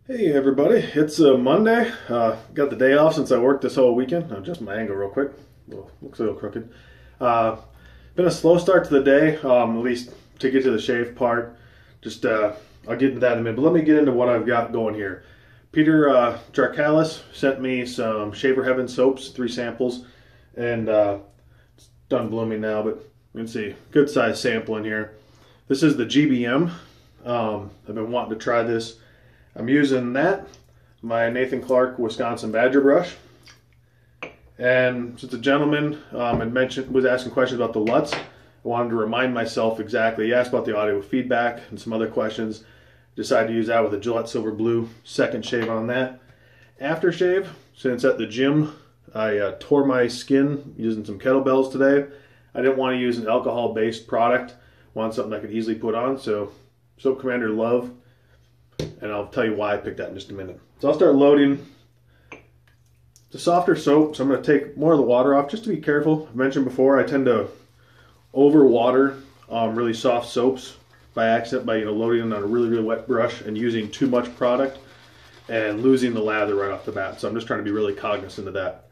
Hey everybody, it's Monday. Got the day off since I worked this whole weekend. I'll adjust my angle real quick. Looks a little crooked. Uh, Been a slow start to the day, at least to get to the shave part. Just I'll get into that in a minute, but let me get into what I've got going here. Peter Jarkalis sent me some Shaver Heaven soaps, 3 samples, and it's done blooming now, but you can see good size sample in here. This is the GBM. I've been wanting to try this. I'm using that, my Nathan Clark Wisconsin Badger brush. And since the gentleman was asking questions about the Lutz, I wanted to remind myself exactly. He asked about the audio feedback and some other questions. Decided to use that with a Gillette Silver Blue second shave on that. Aftershave, since at the gym I tore my skin using some kettlebells today, I didn't want to use an alcohol-based product. Wanted something I could easily put on, so Soap Commander Love. And I'll tell you why I picked that in just a minute. So I'll start loading. It's a softer soap, so I'm going to take more of the water off just to be careful. I mentioned before I tend to overwater really soft soaps by accident by loading it on a really wet brush and using too much product and losing the lather right off the bat. So I'm just trying to be really cognizant of that,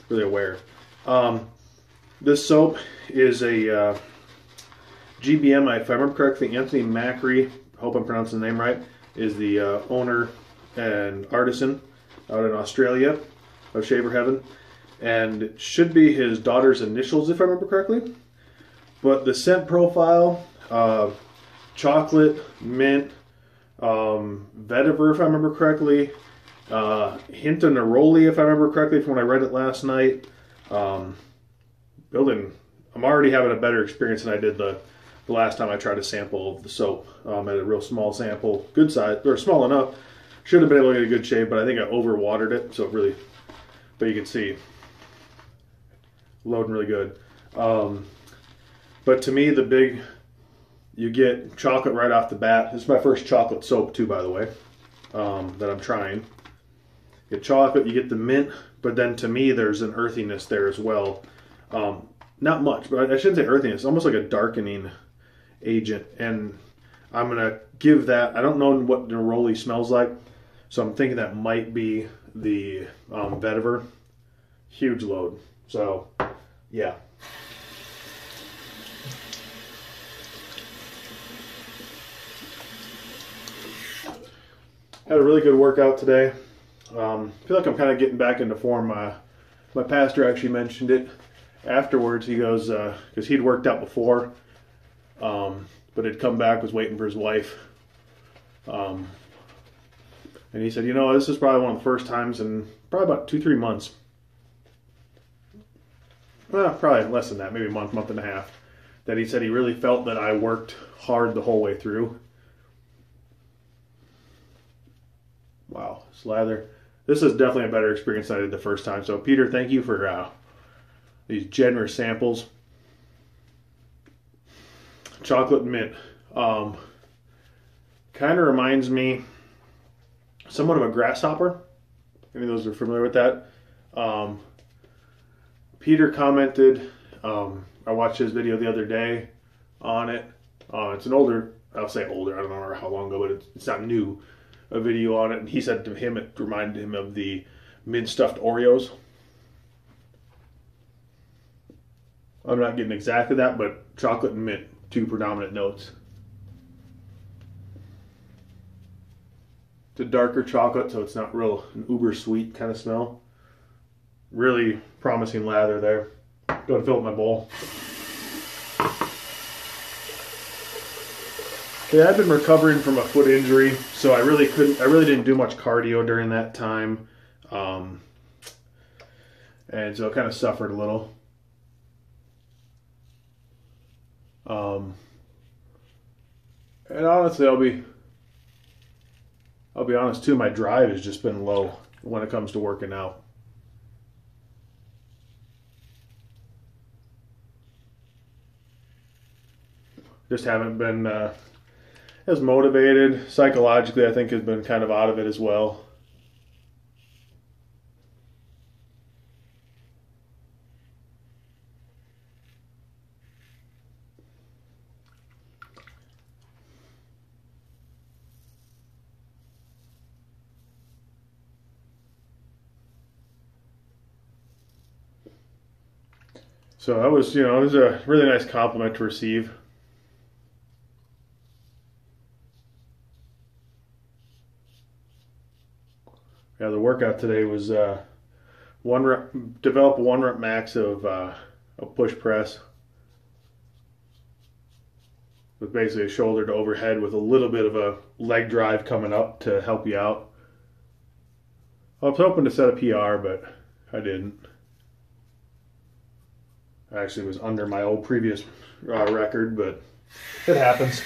really aware. This soap is a GBM, if I remember correctly. Anthony Macri, hope I'm pronouncing the name right, is the owner and artisan out in Australia of Shaver Heaven, and it should be his daughter's initials if I remember correctly. But the scent profile, chocolate, mint, vetiver if I remember correctly, hint of neroli if I remember correctly from when I read it last night. I'm already having a better experience than I did the last time I tried a sample of the soap. At a real small sample, good size, or small enough. Should have been able to get a good shave, but I think I overwatered it, so it really, but you can see, loading really good. But to me, you get chocolate right off the bat. This is my first chocolate soap too, by the way, that I'm trying. You get chocolate, you get the mint, but then to me, there's an earthiness there as well. Not much, but I shouldn't say earthiness, almost like a darkening agent, and I'm gonna give that. I don't know what neroli smells like, so I'm thinking that might be the vetiver. Huge load, so yeah. Had a really good workout today. Feel like I'm kind of getting back into form. My pastor actually mentioned it afterwards. He goes, because he'd worked out before, but had come back, was waiting for his wife. And he said, this is probably one of the first times in probably about 2-3 months. Well, probably less than that, maybe a month and a half, that he said he really felt that I worked hard the whole way through. Wow, slather. This is definitely a better experience than I did the first time. So Peter, thank you for these generous samples. Chocolate and mint. Kind of reminds me somewhat of a grasshopper. Any of those are familiar with that? Peter commented, I watched his video the other day on it. It's an older, I'll say older, I don't know how long ago, but it's not new, a video on it. And he said to him it reminded him of the mint stuffed Oreos. I'm not getting exactly that, but chocolate and mint, 2 predominant notes. It's a darker chocolate, so it's not real an uber sweet kind of smell. Really promising lather there. Go to fill up my bowl. Okay, I've been recovering from a foot injury, so I really didn't do much cardio during that time. And so I kind of suffered a little. And honestly, I'll be honest too, my drive has just been low when it comes to working out. Just haven't been as motivated. Psychologically, I think has been kind of out of it as well. So that was, it was a really nice compliment to receive. Yeah, the workout today was develop a 1 rep max of a push press with basically a shoulder to overhead with a little bit of a leg drive coming up to help you out. I was hoping to set a PR, but I didn't. I actually was under my old previous record, but it happens.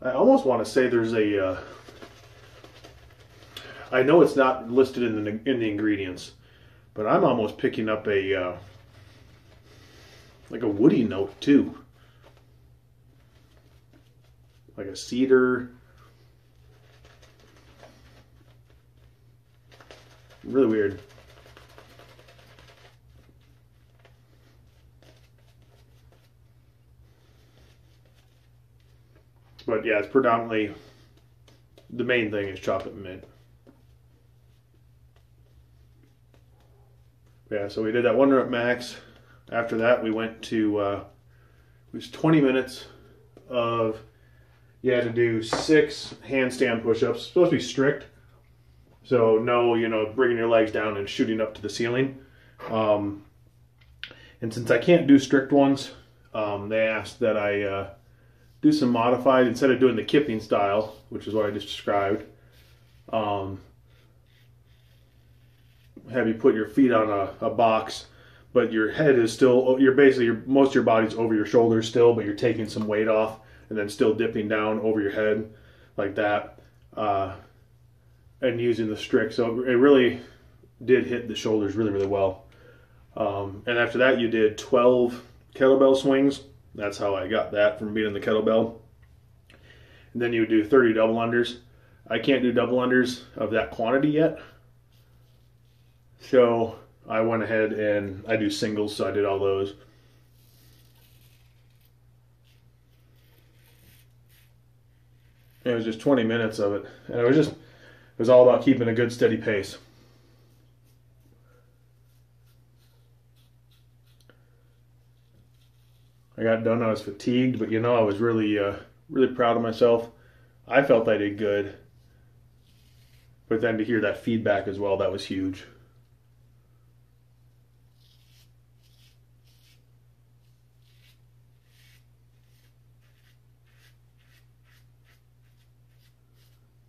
I almost want to say there's a. I know it's not listed in the ingredients, but I'm almost picking up a like a woody note too, like a cedar. Really weird. But yeah, it's predominantly, the main thing is chocolate mint. Yeah, so we did that 1 rep max. After that, we went to, it was 20 minutes of, you had to do 6 handstand push-ups. It's supposed to be strict. So no, bringing your legs down and shooting up to the ceiling. And since I can't do strict ones, they asked that I do some modified, instead of doing the kipping style, which is what I just described. Have you put your feet on a box, but your head is still, most of your body's over your shoulders still, but you're taking some weight off and then still dipping down over your head like that. And using the strict, so it really did hit the shoulders really, really well. And after that, you did 12 kettlebell swings. That's how I got that from being in the kettlebell. And then you would do 30 double unders. I can't do double unders of that quantity yet, so I went ahead and I do singles, so I did all those. And it was just 20 minutes of it, and it was all about keeping a good steady pace. I got done, I was fatigued, but I was really really proud of myself. I felt I did good. But then to hear that feedback as well, that was huge.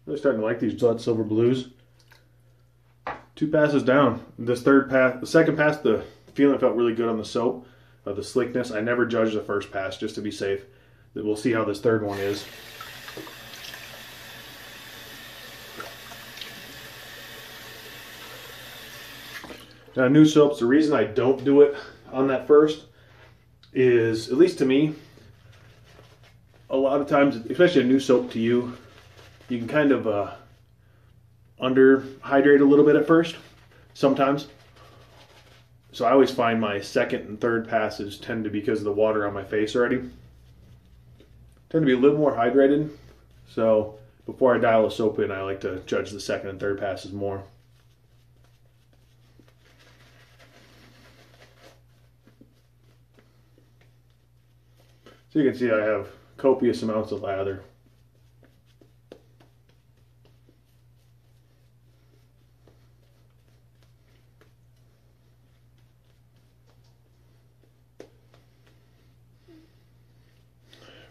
Really starting to like these Lutz Silver Blues. 2 passes down. This third pass, the second pass, the feeling felt really good on the soap, the slickness. I never judged the first pass just to be safe. We'll see how this third one is. Now, new soaps, the reason I don't do it on that first is, at least to me, a lot of times, especially a new soap to you, you can kind of underhydrate a little bit at first, sometimes. So I always find my second and third passes tend to, because of the water on my face already, tend to be a little more hydrated. So before I dial a soap in, I like to judge the second and third passes more. So you can see I have copious amounts of lather.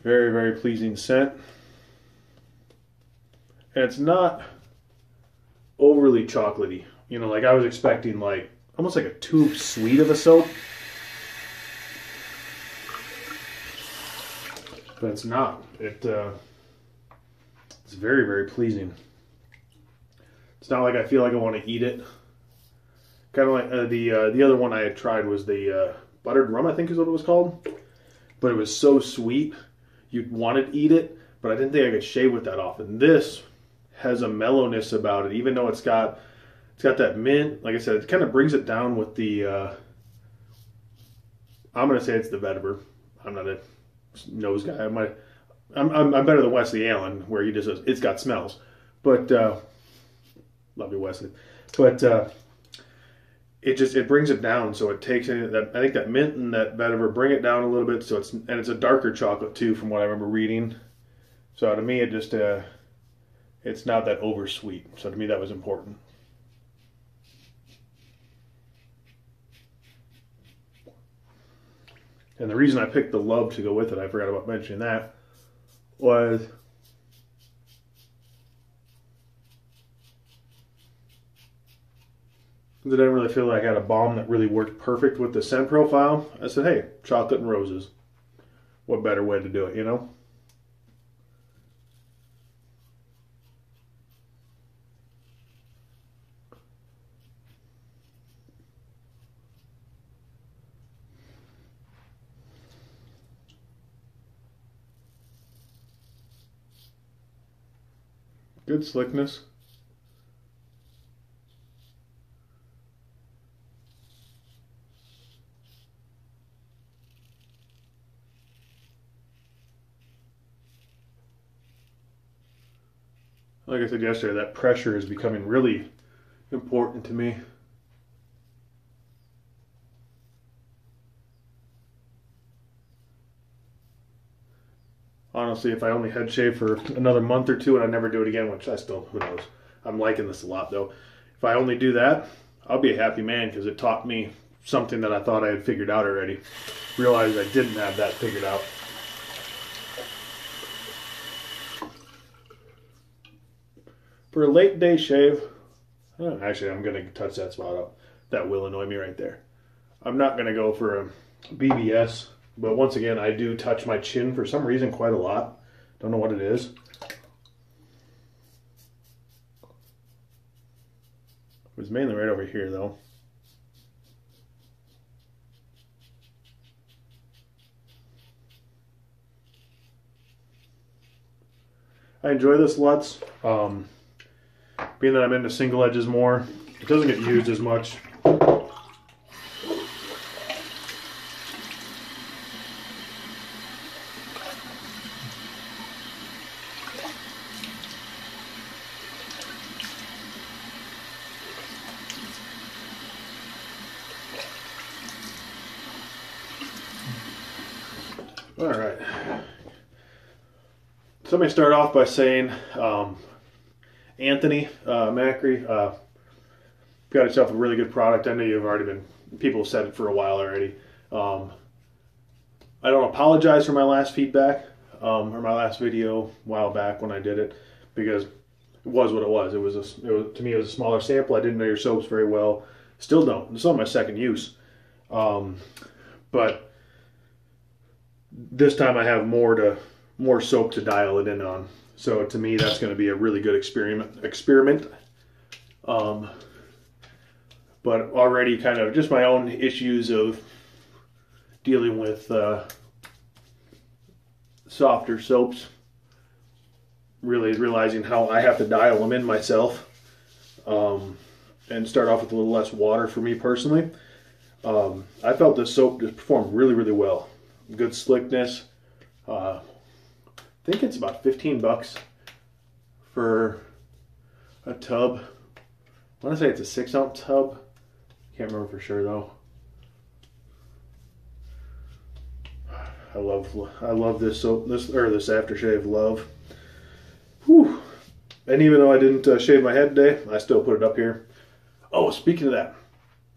Very, very pleasing scent. And it's not overly chocolatey. Like I was expecting almost like a too sweet of a soap. But it's not. It's very, very pleasing. It's not like I feel like I want to eat it. Kind of like the other one I had tried was the buttered rum, I think is what it was called. But it was so sweet, you'd want to eat it, but I didn't think I could shave with that often. This has a mellowness about it, even though it's got that mint. Like I said, it kind of brings it down with the, I'm going to say it's the vetiver. I'm not a nose guy. I'm better than Wesley Allen, where he just says it's got smells. But love you, Wesley. But it brings it down, so it takes in that, I think that mint and that vetiver bring it down a little bit. So it's a darker chocolate too, from what I remember reading. So to me, it just it's not that over sweet. So to me, that was important. And the reason I picked the Love to go with it, I forgot about mentioning that, was I didn't really feel like I had a balm that really worked perfect with the scent profile. I said, hey, chocolate and roses. What better way to do it, you know? Good slickness. Like I said yesterday, that pressure is becoming really important to me. Honestly, if I only head shave for another month or two and I never do it again, which I still, who knows. I'm liking this a lot though. If I only do that, I'll be a happy man, because it taught me something that I thought I had figured out already. Realized I didn't have that figured out. For a late day shave, actually I'm going to touch that spot up. That will annoy me right there. I'm not going to go for a BBS. But once again, I do touch my chin for some reason quite a lot. Don't know what it is. It was mainly right over here though. I enjoy this Lutz. Being that I'm into single edges more, it doesn't get used as much. All right. So let me start off by saying, Anthony Macri, got yourself a really good product. I know you've already been, people have said it for a while already. I don't apologize for my last feedback, or my last video a while back when I did it, because it was what it was. It was to me, it was a smaller sample. I didn't know your soaps very well. Still don't. It's only my second use. But this time I have more soap to dial it in on. So to me, that's going to be a really good experiment. But already kind of just my own issues of dealing with softer soaps. Really realizing how I have to dial them in myself. And start off with a little less water for me personally. I felt this soap just performed really, really well. Good slickness. I think it's about 15 bucks for a tub. I want to say it's a 6-ounce tub. Can't remember for sure though. I love this soap, this aftershave. Love. Whew. And even though I didn't shave my head today, I still put it up here. Oh, speaking of that,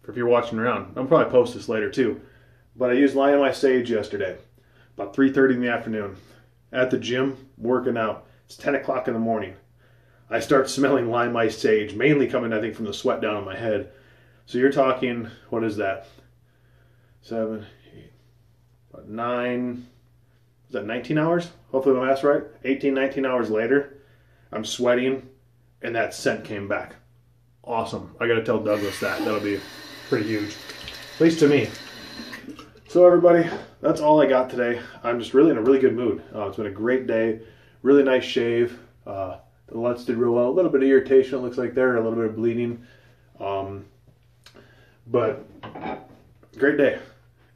if you're watching around, I'll probably post this later too. But I used Lion My Sage yesterday, about 3:30 in the afternoon, at the gym, working out. It's 10 o'clock in the morning. I start smelling Lime My Sage, mainly coming, I think, from the sweat down on my head. So you're talking, what is that? 7, 8, about 9, is that 19 hours? Hopefully my math's right. 18, 19 hours later, I'm sweating, and that scent came back. Awesome. I got to tell Douglas that. That'll be pretty huge, at least to me. So everybody, that's all I got today. I'm just really in a really good mood. It's been a great day. Really nice shave. The Lutz did real well. A little bit of irritation, it looks like there. A little bit of bleeding. But great day.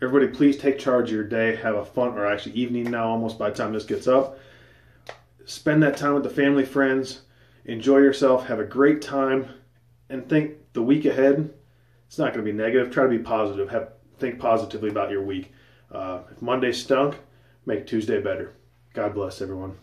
Everybody, please take charge of your day. Have a fun, or actually evening now, almost by the time this gets up. spend that time with the family, friends, enjoy yourself, have a great time, and think the week ahead, it's not going to be negative. Try to be positive. Think positively about your week. If Monday stunk, make Tuesday better. God bless everyone.